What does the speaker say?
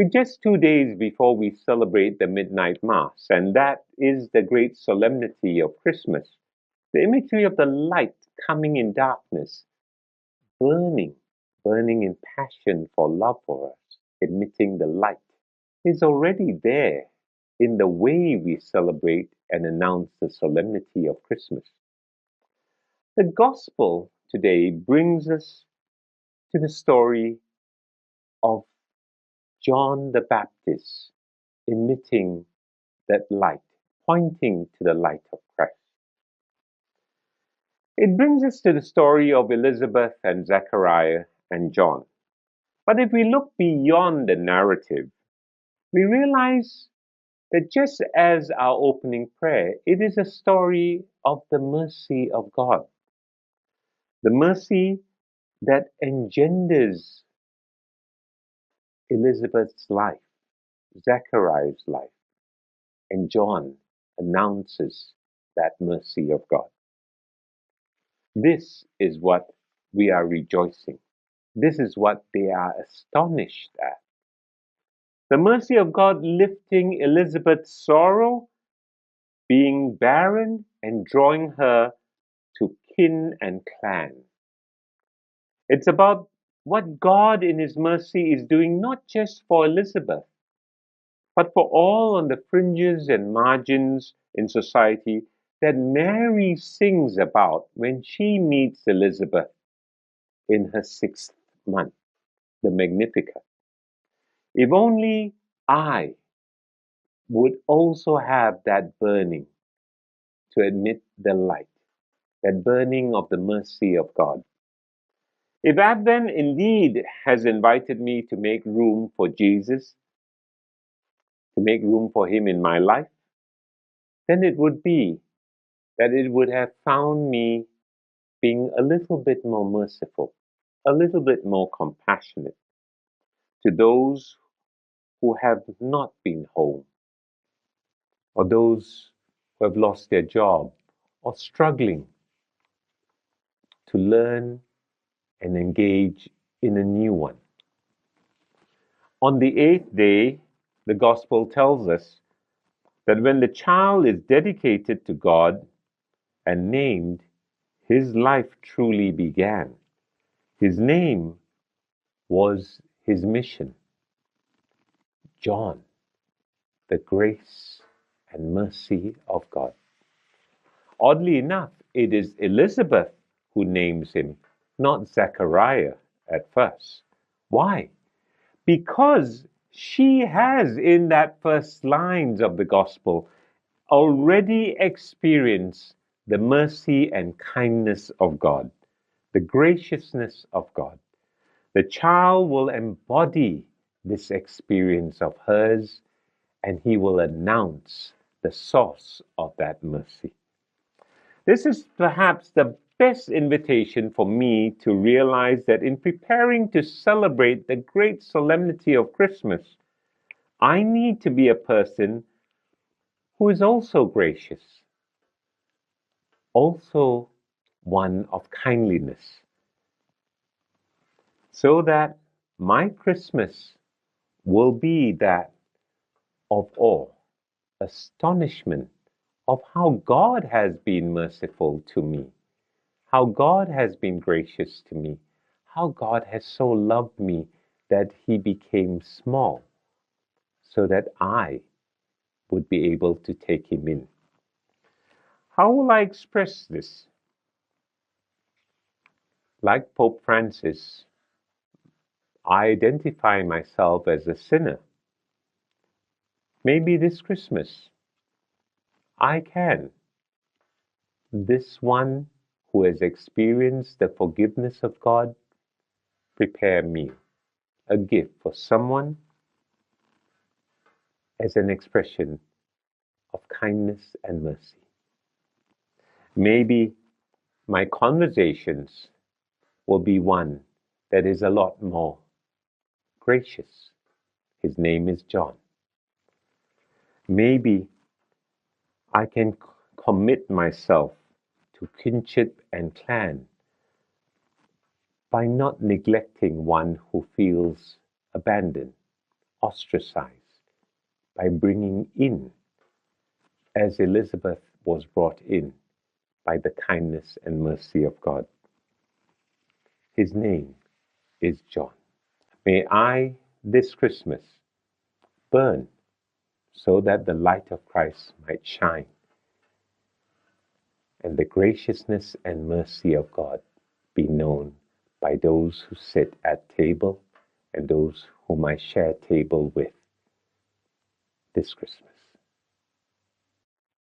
We're just 2 days before we celebrate the Midnight Mass, and that is the great solemnity of Christmas. The imagery of the light coming in darkness, burning, burning in passion for love for us, emitting the light, is already there in the way we celebrate and announce the solemnity of Christmas. The Gospel today brings us to the story of John the Baptist emitting that light, pointing to the light of Christ. It brings us to the story of Elizabeth and Zechariah and John. But if we look beyond the narrative, we realize that just as our opening prayer, it is a story of the mercy of God. The mercy that engenders Elizabeth's life, Zechariah's life, and John announces that mercy of God. This is what we are rejoicing. This is what they are astonished at. The mercy of God lifting Elizabeth's sorrow, being barren, and drawing her to kin and clan. It's about what God in His mercy is doing not just for Elizabeth, but for all on the fringes and margins in society that Mary sings about when she meets Elizabeth in her 6th month, the Magnificat. If only I would also have that burning to admit the light, that burning of the mercy of God. If Advent indeed has invited me to make room for Jesus, to make room for Him in my life, then it would be that it would have found me being a little bit more merciful, a little bit more compassionate to those who have not been home, or those who have lost their job, or struggling to learn and engage in a new one. On the 8th day, the Gospel tells us that when the child is dedicated to God and named, his life truly began. His name was his mission. John, the grace and mercy of God. Oddly enough, it is Elizabeth who names him, not Zechariah at first. Why? Because she has, in that first lines of the Gospel, already experienced the mercy and kindness of God, the graciousness of God. The child will embody this experience of hers, and he will announce the source of that mercy. This is perhaps the best invitation for me to realize that in preparing to celebrate the great solemnity of Christmas, I need to be a person who is also gracious, also one of kindliness, so that my Christmas will be that of awe, astonishment of how God has been merciful to me, how God has been gracious to me, how God has so loved me that He became small so that I would be able to take Him in. How will I express this? Like Pope Francis, I identify myself as a sinner. Maybe this Christmas I can. This one who has experienced the forgiveness of God, prepare me a gift for someone as an expression of kindness and mercy. Maybe my conversations will be one that is a lot more gracious. His name is John. Maybe I can commit myself to kinship and clan by not neglecting one who feels abandoned ostracized, by bringing in, as Elizabeth was brought in by the kindness and mercy of God. His name is John. May I, this Christmas, burn so that the light of Christ might shine and the graciousness and mercy of God be known by those who sit at table and those whom I share table with this Christmas.